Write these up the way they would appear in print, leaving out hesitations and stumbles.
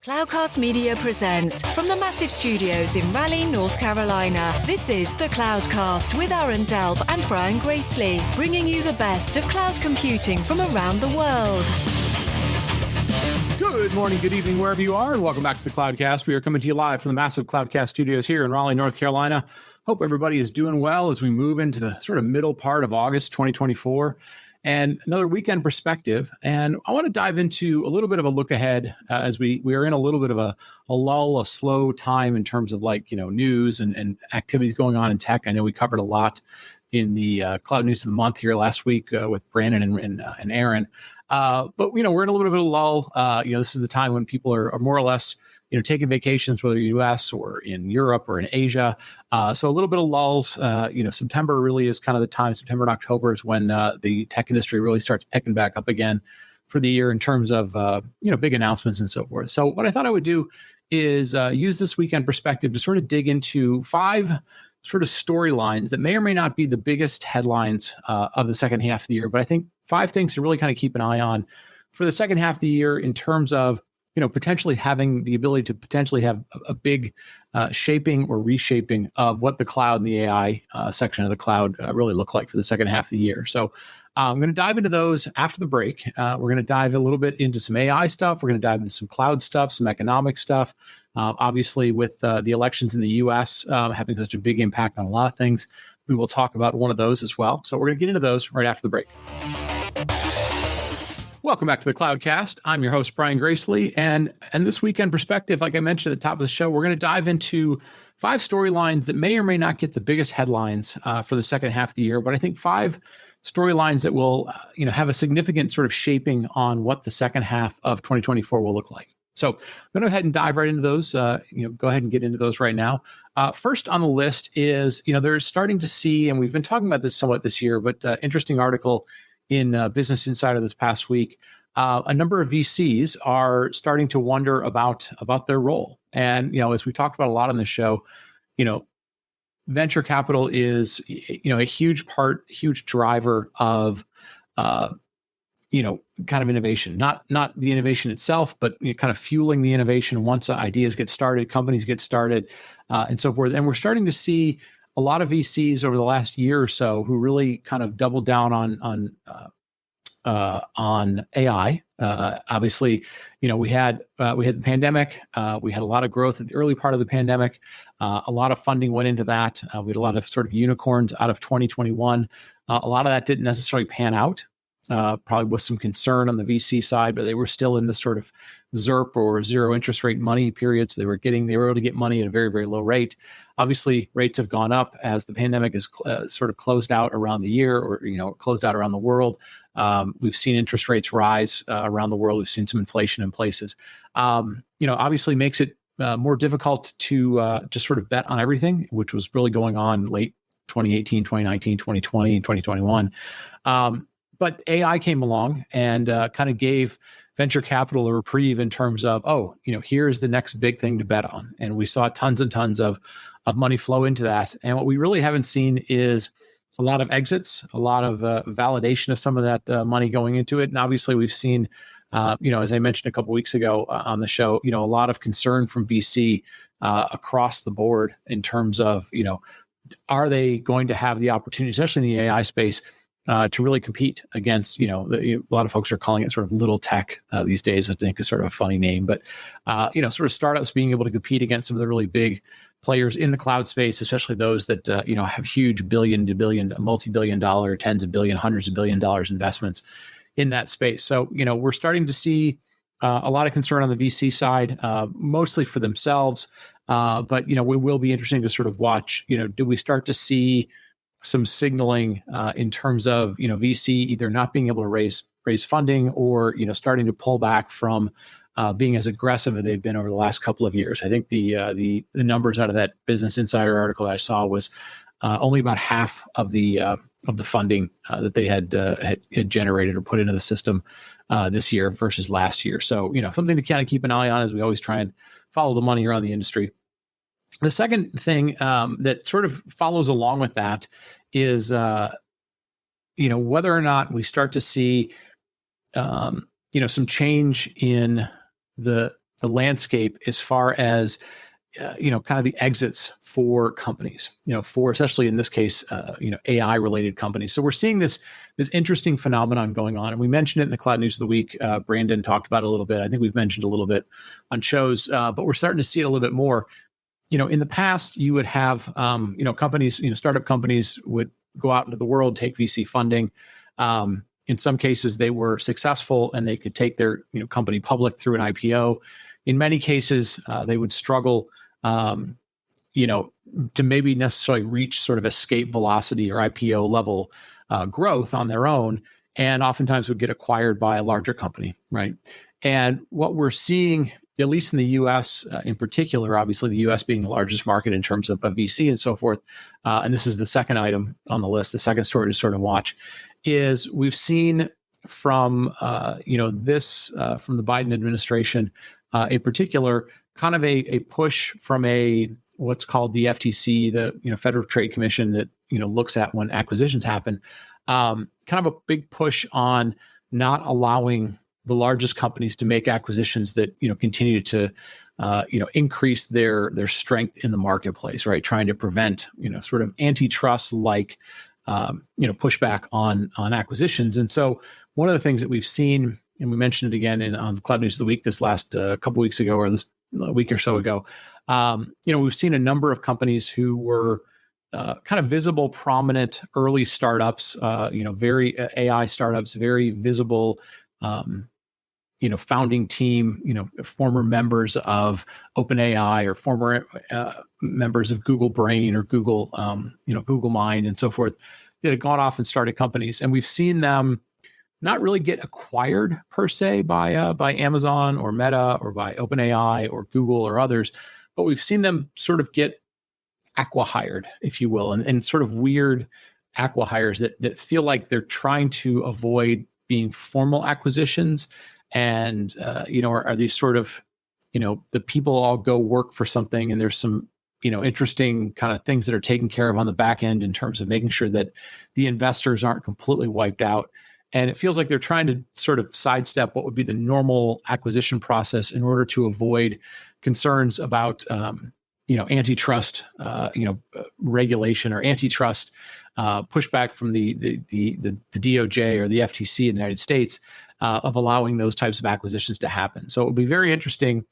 Cloudcast Media presents from the massive studios in Raleigh, North Carolina. This is the Cloudcast with Aaron Delp and Brian Gracely, bringing you the best of cloud computing from around the world. Good morning, good evening, wherever you are, and welcome back to the Cloudcast. We are coming to you live from the massive Cloudcast studios here in Raleigh, North Carolina. Hope everybody is doing well as we move into the sort of middle part of August 2024. And another weekend perspective. And I want to dive into a little bit of a look ahead as we are in a little bit of a lull, a slow time in terms of news and activities going on in tech. I know we covered a lot in the Cloud News of the Month here last week with Brandon and Aaron. But we're in a little bit of a lull. This is the time when people are more or less taking vacations, whether U.S. or in Europe or in Asia. So a little bit of lulls. September really is kind of the time. September and October is when the tech industry really starts picking back up again for the year in terms of big announcements and so forth. So what I thought I would do is use this weekend perspective to sort of dig into 5 sort of storylines that may or may not be the biggest headlines of the second half of the year, but I think 5 things to really kind of keep an eye on for the second half of the year in terms of potentially having the ability to potentially have a big shaping or reshaping of what the cloud and the AI section of the cloud really look like for the second half of the year. So I'm going to dive into those after the break. We're going to dive a little bit into some AI stuff. We're going to dive into some cloud stuff, some economic stuff. Obviously, with the elections in the U.S. Having such a big impact on a lot of things, we will talk about one of those as well. So we're going to get into those right after the break. Welcome back to the Cloudcast. I'm your host, Brian Gracely, and this weekend perspective, like I mentioned at the top of the show, we're going to dive into 5 storylines that may or may not get the biggest headlines for the second half of the year, but I think 5 storylines that will have a significant sort of shaping on what the second half of 2024 will look like. So I'm going to go ahead and dive right into those. Go ahead and get into those right now. First on the list is, they're starting to see, and we've been talking about this somewhat this year, but interesting article in Business Insider this past week, a number of VCs are starting to wonder about their role. And, as we talked about a lot on the show, venture capital is, a huge driver of, kind of innovation, not the innovation itself, but kind of fueling the innovation once ideas get started, companies get started, and so forth. And we're starting to see a lot of VCs over the last year or so who really kind of doubled down on AI. Obviously, we had the pandemic. We had a lot of growth at the early part of the pandemic. A lot of funding went into that. We had a lot of sort of unicorns out of 2021. A lot of that didn't necessarily pan out. Probably with some concern on the VC side, but they were still in the sort of ZIRP or zero interest rate money period. So they were able to get money at a very, very low rate. Obviously, rates have gone up as the pandemic is sort of closed out around the year or, closed out around the world. We've seen interest rates rise around the world. We've seen some inflation in places. Obviously makes it more difficult to just sort of bet on everything, which was really going on late 2018, 2019, 2020, and 2021. But AI came along and kind of gave venture capital a reprieve in terms of, here's the next big thing to bet on. And we saw tons and tons of money flow into that. And what we really haven't seen is a lot of exits, a lot of validation of some of that money going into it. And obviously we've seen, as I mentioned a couple of weeks ago on the show, a lot of concern from VC across the board in terms of, are they going to have the opportunity, especially in the AI space, to really compete against, a lot of folks are calling it sort of little tech these days, which I think is sort of a funny name, but, sort of startups being able to compete against some of the really big players in the cloud space, especially those that, have huge billion to billion, multi-billion dollar, tens of billion, hundreds of $billion investments in that space. So, we're starting to see a lot of concern on the VC side, mostly for themselves. But, we will be interesting to sort of watch, do we start to see some signaling in terms of VC either not being able to raise funding or starting to pull back from being as aggressive as they've been over the last couple of years. I think the numbers out of that Business Insider article that I saw was only about half of the funding that they had generated or put into the system this year versus last year. So something to kind of keep an eye on as we always try and follow the money around the industry. The second thing that sort of follows along with that is, whether or not we start to see, some change in the landscape as far as kind of the exits for companies, for especially in this case, AI related companies. So we're seeing this interesting phenomenon going on, and we mentioned it in the Cloud News of the Week. Brandon talked about it a little bit. I think we've mentioned a little bit on shows, but we're starting to see it a little bit more. In the past, you would have, companies, startup companies would go out into the world, take VC funding. In some cases, they were successful and they could take their company public through an IPO. In many cases, they would struggle, to maybe necessarily reach sort of escape velocity or IPO level growth on their own, and oftentimes would get acquired by a larger company, right? And what we're seeing, at least in the U.S. In particular, obviously the U.S. being the largest market in terms of VC and so forth, and this is the second item on the list, the second story to sort of watch, is we've seen from from the Biden administration in particular, kind of a push from what's called the FTC, the Federal Trade Commission that looks at when acquisitions happen, kind of a big push on not allowing the largest companies to make acquisitions that continue to increase their strength in the marketplace, right? Trying to prevent sort of antitrust like pushback on acquisitions. And so one of the things that we've seen, and we mentioned it again on the Cloud News of the Week this last couple weeks ago, or this week or so ago, we've seen a number of companies who were kind of visible, prominent early startups, very AI startups, very visible, founding team, former members of OpenAI or former members of Google Brain or Google, Google Mind and so forth, that had gone off and started companies. And we've seen them not really get acquired per se by Amazon or Meta or by OpenAI or Google or others, but we've seen them sort of get acqui-hired, if you will, and sort of weird acqui-hires that feel like they're trying to avoid being formal acquisitions, and are these sort of the people all go work for something, and there's some interesting kind of things that are taken care of on the back end in terms of making sure that the investors aren't completely wiped out. And it feels like they're trying to sort of sidestep what would be the normal acquisition process in order to avoid concerns about, antitrust, regulation or antitrust pushback from the DOJ or the FTC in the United States of allowing those types of acquisitions to happen. So it will be very interesting,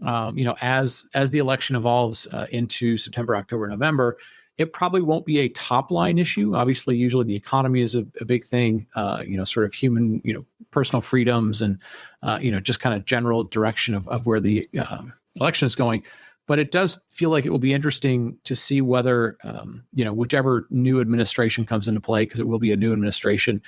as the election evolves into September, October, November. It probably won't be a top line issue. Obviously, usually the economy is a big thing, sort of human, personal freedoms and, just kind of general direction of where the election is going. But it does feel like it will be interesting to see whether, whichever new administration comes into play, because it will be a new administration,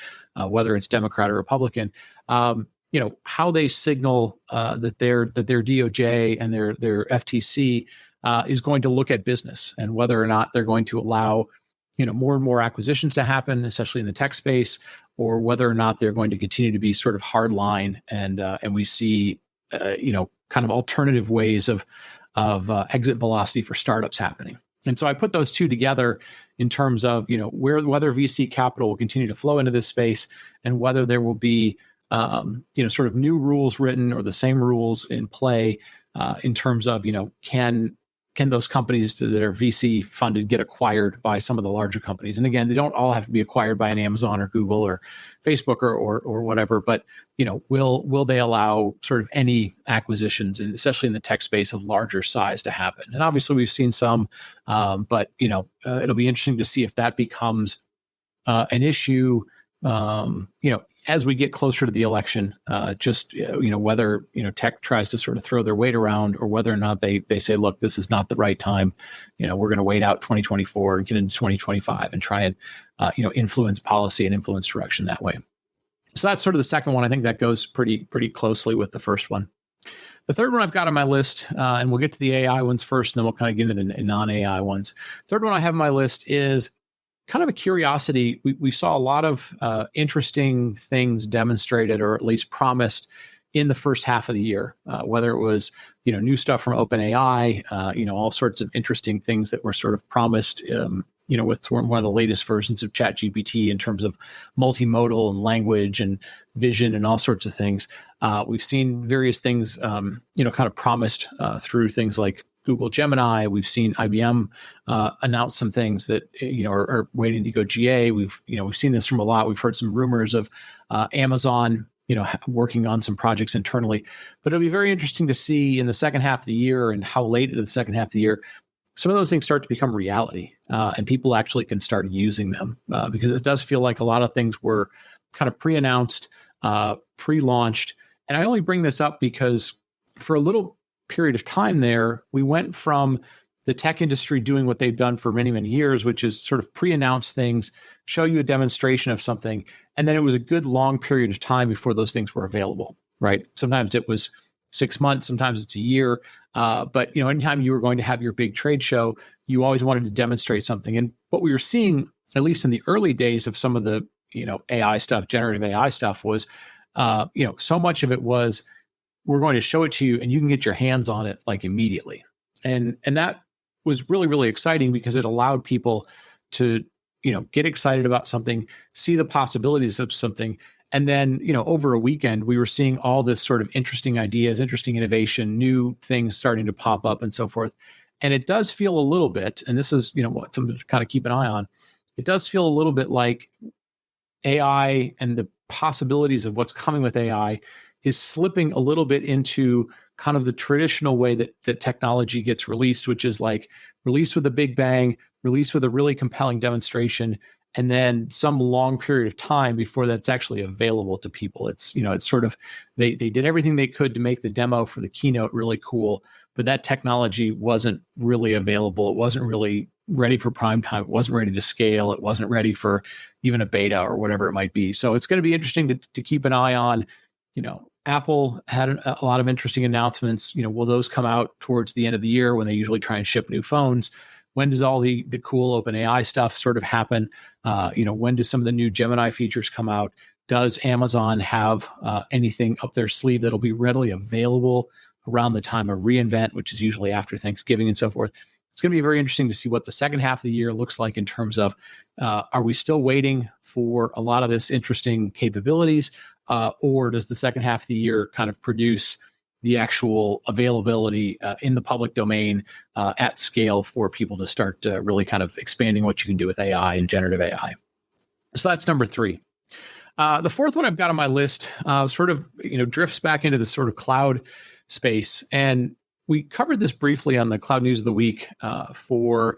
whether it's Democrat or Republican, how they signal that their DOJ and their FTC is going to look at business, and whether or not they're going to allow, more and more acquisitions to happen, especially in the tech space, or whether or not they're going to continue to be sort of hardline and we see, kind of alternative ways of exit velocity for startups happening. And so I put those two together in terms of, whether VC capital will continue to flow into this space, and whether there will be, sort of new rules written or the same rules in play in terms of, can those companies that are VC funded get acquired by some of the larger companies? And again, they don't all have to be acquired by an Amazon or Google or Facebook or whatever, but will they allow sort of any acquisitions, and especially in the tech space, of larger size to happen? And obviously we've seen some, but it'll be interesting to see if that becomes an issue, as we get closer to the election, whether, tech tries to sort of throw their weight around, or whether or not they say, look, this is not the right time. We're going to wait out 2024 and get into 2025 and try and, influence policy and influence direction that way. So that's sort of the second one. I think that goes pretty closely with the first one. The third one I've got on my list, and we'll get to the AI ones first, and then we'll kind of get into the non-AI ones. Third one I have on my list is kind of a curiosity. We saw a lot of interesting things demonstrated, or at least promised, in the first half of the year, whether it was, new stuff from OpenAI, all sorts of interesting things that were sort of promised, with one of the latest versions of ChatGPT in terms of multimodal and language and vision and all sorts of things. We've seen various things, kind of promised through things like Google Gemini. We've seen IBM announce some things that are waiting to go GA. We've seen this from a lot. We've heard some rumors of Amazon working on some projects internally. But it'll be very interesting to see in the second half of the year and how late into the second half of the year some of those things start to become reality, and people actually can start using them, because it does feel like a lot of things were kind of pre-announced, pre-launched. And I only bring this up because for a little period of time there, we went from the tech industry doing what they've done for many, many years, which is sort of pre-announce things, show you a demonstration of something, and then it was a good long period of time before those things were available, right? Sometimes it was 6 months, sometimes it's a year. But anytime you were going to have your big trade show, you always wanted to demonstrate something. And what we were seeing, at least in the early days of some of the AI stuff, generative AI stuff, was so much of it was, we're going to show it to you and you can get your hands on it like immediately. And that was really, really exciting because it allowed people to get excited about something, see the possibilities of something. And then, over a weekend, we were seeing all this sort of interesting ideas, interesting innovation, new things starting to pop up and so forth. And it does feel a little bit, and this is, something to kind of keep an eye on. It does feel a little bit like AI and the possibilities of what's coming with AI is slipping a little bit into kind of the traditional way that technology gets released, which is like released with a big bang, released with a really compelling demonstration, and then some long period of time before that's actually available to people. It's, it's sort of, they did everything they could to make the demo for the keynote really cool, but that technology wasn't really available. It wasn't really ready for prime time. It wasn't ready to scale. It wasn't ready for even a beta or whatever it might be. So it's going to be interesting to keep an eye on. Apple had a lot of interesting announcements. Will those come out towards the end of the year when they usually try and ship new phones? When does all the cool OpenAI stuff sort of happen? When do some of the new Gemini features come out? Does Amazon have anything up their sleeve that'll be readily available around the time of reInvent, which is usually after Thanksgiving and so forth? It's going to be very interesting to see what the second half of the year looks like in terms of, are we still waiting for a lot of this interesting capabilities, or does the second half of the year kind of produce the actual availability in the public domain at scale for people to start really kind of expanding what you can do with AI and generative AI? So that's number 3. The fourth one I've got on my list sort of drifts back into the sort of cloud space, and we covered this briefly on the Cloud News of the Week for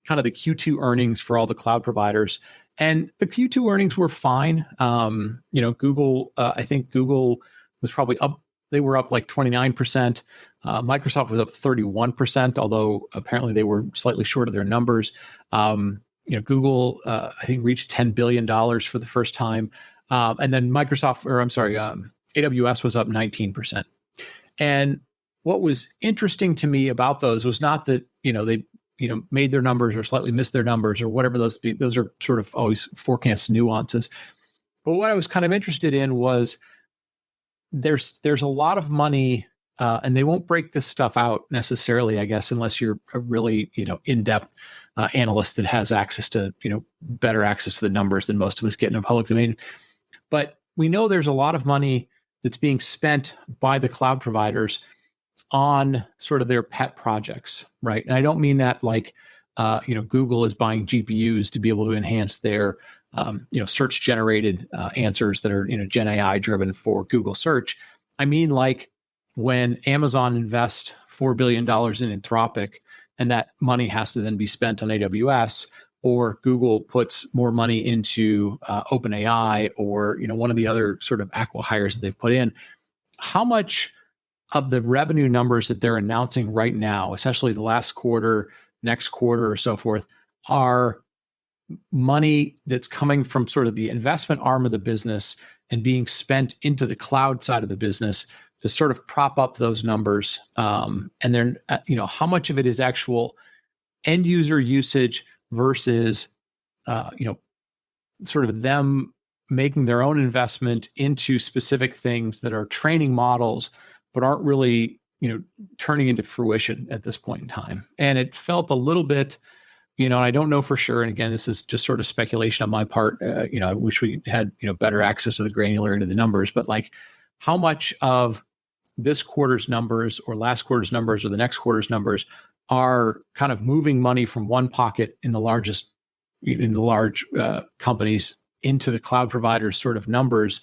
kind of the Q2 earnings for all the cloud providers. And the Q2 earnings were fine. Google, I think Google was probably up. They were up like 29%. Microsoft was up 31%, although apparently they were slightly short of their numbers. Google, I think, reached $10 billion for the first time. And then AWS was up 19%. And what was interesting to me about those was not that, they made their numbers or slightly missed their numbers or whatever those are sort of always forecast nuances. But what I was kind of interested in was there's a lot of money, and they won't break this stuff out necessarily, I guess, unless you're a really, in-depth analyst that has access to, better access to the numbers than most of us get in a public domain. But we know there's a lot of money that's being spent by the cloud providers on sort of their pet projects, right? And I don't mean that like, Google is buying GPUs to be able to enhance their, search generated answers that are, Gen AI driven for Google search. I mean, like when Amazon invests $4 billion in Anthropic, and that money has to then be spent on AWS, or Google puts more money into OpenAI, or one of the other sort of acqui-hires that they've put in. How much of the revenue numbers that they're announcing right now, especially the last quarter, next quarter, or so forth, are money that's coming from sort of the investment arm of the business and being spent into the cloud side of the business to sort of prop up those numbers? And then, how much of it is actual end user usage versus, sort of them making their own investment into specific things that are training models, but aren't really, turning into fruition at this point in time. And it felt a little bit I don't know for sure. And again, this is just sort of speculation on my part. I wish we had, better access to the granularity of the numbers, but like how much of this quarter's numbers or last quarter's numbers or the next quarter's numbers are kind of moving money from one pocket in the large companies into the cloud providers sort of numbers,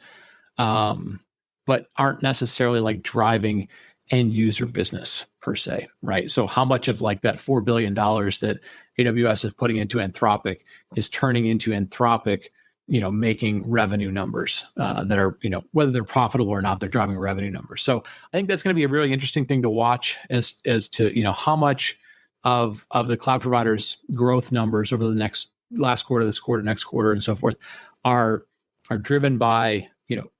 but aren't necessarily like driving end user business per se, right? So how much of like that $4 billion that AWS is putting into Anthropic is turning into Anthropic, making revenue numbers that are, whether they're profitable or not, they're driving revenue numbers. So I think that's going to be a really interesting thing to watch as to, how much of the cloud providers' growth numbers over the last quarter, this quarter, next quarter, and so forth are driven by,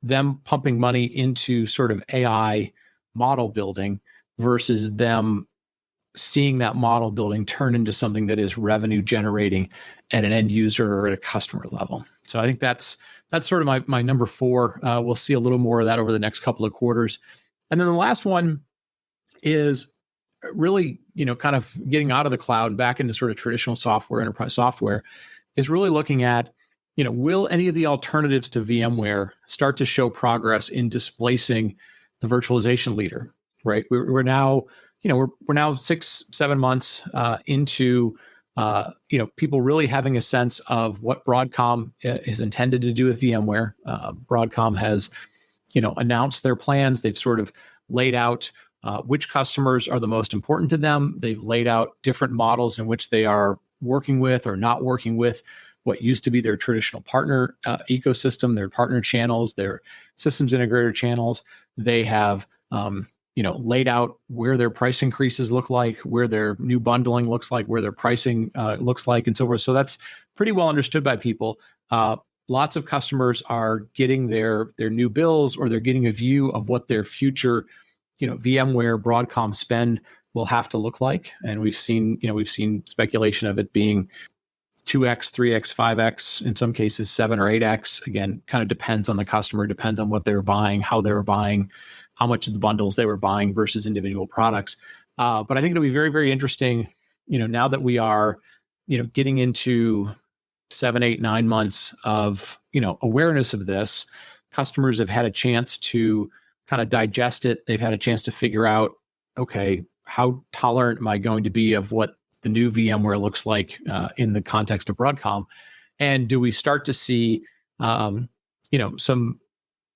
them pumping money into sort of AI model building versus them seeing that model building turn into something that is revenue generating at an end user or at a customer level. So I think that's sort of my number 4. We'll see a little more of that over the next couple of quarters. And then the last one is really, kind of getting out of the cloud and back into sort of traditional software, enterprise software, is really looking at, will any of the alternatives to VMware start to show progress in displacing the virtualization leader, right? We're now, we're now 6-7 months into, people really having a sense of what Broadcom is intended to do with VMware. Broadcom has, announced their plans. They've sort of laid out which customers are the most important to them. They've laid out different models in which they are working with or not working with what used to be their traditional partner ecosystem, their partner channels, their systems integrator channels. They have, laid out where their price increases look like, where their new bundling looks like, where their pricing looks like, and so forth. So that's pretty well understood by people. Lots of customers are getting their new bills, or they're getting a view of what their future, VMware Broadcom spend will have to look like. And we've seen speculation of it being 2x, 3x, 5x, in some cases 7 or 8x. Again, kind of depends on the customer, depends on what they were buying, how they were buying, how much of the bundles they were buying versus individual products. But I think it'll be very, very interesting, now that we are, getting into 7, 8, 9 months of, awareness of this. Customers have had a chance to kind of digest it. They've had a chance to figure out, okay, how tolerant am I going to be of what the new VMware looks like in the context of Broadcom? And do we start to see,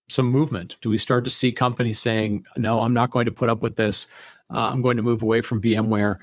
some movement? Do we start to see companies saying, no, I'm not going to put up with this. I'm going to move away from VMware.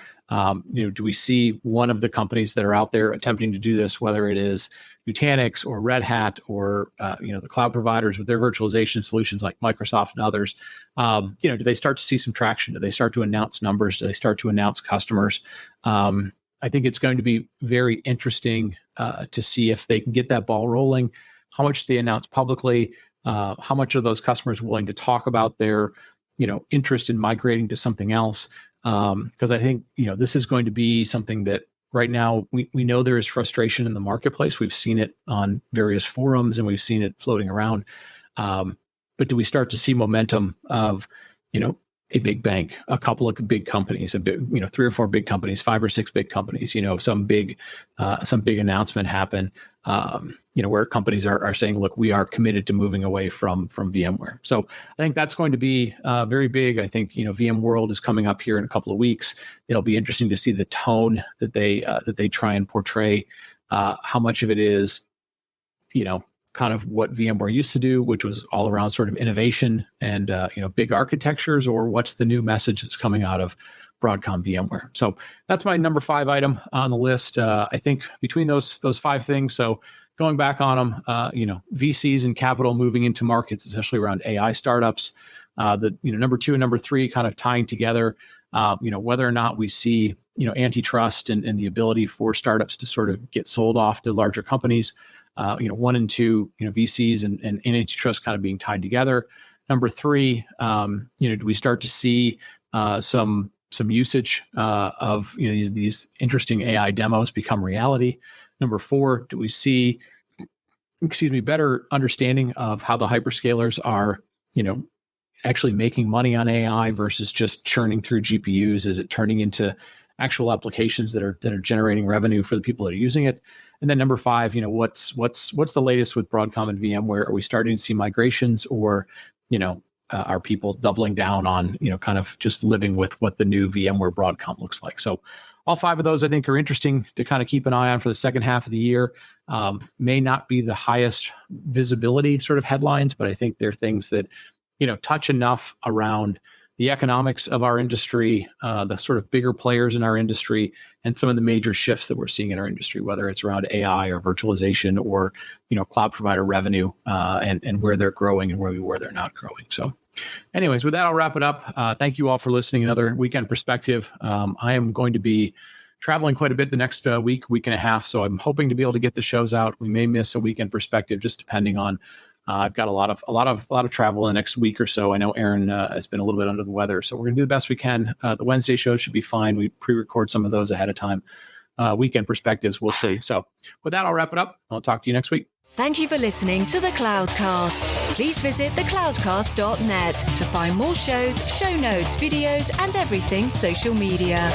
Do we see one of the companies that are out there attempting to do this, whether it is Nutanix or Red Hat or, the cloud providers with their virtualization solutions like Microsoft and others? Do they start to see some traction? Do they start to announce numbers? Do they start to announce customers? I think it's going to be very interesting to see if they can get that ball rolling, how much they announce publicly, how much are those customers willing to talk about their, interest in migrating to something else? Because I think, this is going to be something that right now we know there is frustration in the marketplace. We've seen it on various forums and we've seen it floating around. But do we start to see momentum of, a big bank, a couple of big companies, 3 or 4 big companies, 5 or 6 big companies, some big announcement happen, where companies are saying, look, we are committed to moving away from VMware. So I think that's going to be very big. I think, VMworld is coming up here in a couple of weeks. It'll be interesting to see the tone that they try and portray, how much of it is, kind of what VMware used to do, which was all around sort of innovation and, big architectures, or what's the new message that's coming out of Broadcom VMware. So that's my number 5 item on the list. I think between those 5 things, so going back on them, VCs and capital moving into markets, especially around AI startups, the, number 2 and number 3 kind of tying together, whether or not we see, antitrust and the ability for startups to sort of get sold off to larger companies, 1 and 2, VCs and antitrust kind of being tied together. Number 3, do we start to see some usage of these interesting AI demos become reality? Number 4, do we see, better understanding of how the hyperscalers are, actually making money on AI versus just churning through GPUs? Is it turning into actual applications that are generating revenue for the people that are using it. And then number 5, what's the latest with Broadcom and VMware? Are we starting to see migrations, or are people doubling down on kind of just living with what the new VMware Broadcom looks like? So all 5 of those, I think, are interesting to kind of keep an eye on for the second half of the year. May not be the highest visibility sort of headlines, but I think they're things that touch enough around the economics of our industry, the sort of bigger players in our industry, and some of the major shifts that we're seeing in our industry, whether it's around AI or virtualization or cloud provider revenue, and where they're growing and where they're not growing. So anyways, with that, I'll wrap it up. Thank you all for listening. Another Weekend Perspective. I am going to be traveling quite a bit the next week and a half, so I'm hoping to be able to get the shows out. We may miss a Weekend Perspective, just depending on. I've got a lot of travel in the next week or so. I know Aaron has been a little bit under the weather, so we're going to do the best we can. The Wednesday shows should be fine. We pre-record some of those ahead of time. Weekend Perspectives, we'll see. So with that, I'll wrap it up. I'll talk to you next week. Thank you for listening to The Cloudcast. Please visit thecloudcast.net to find more shows, show notes, videos, and everything social media.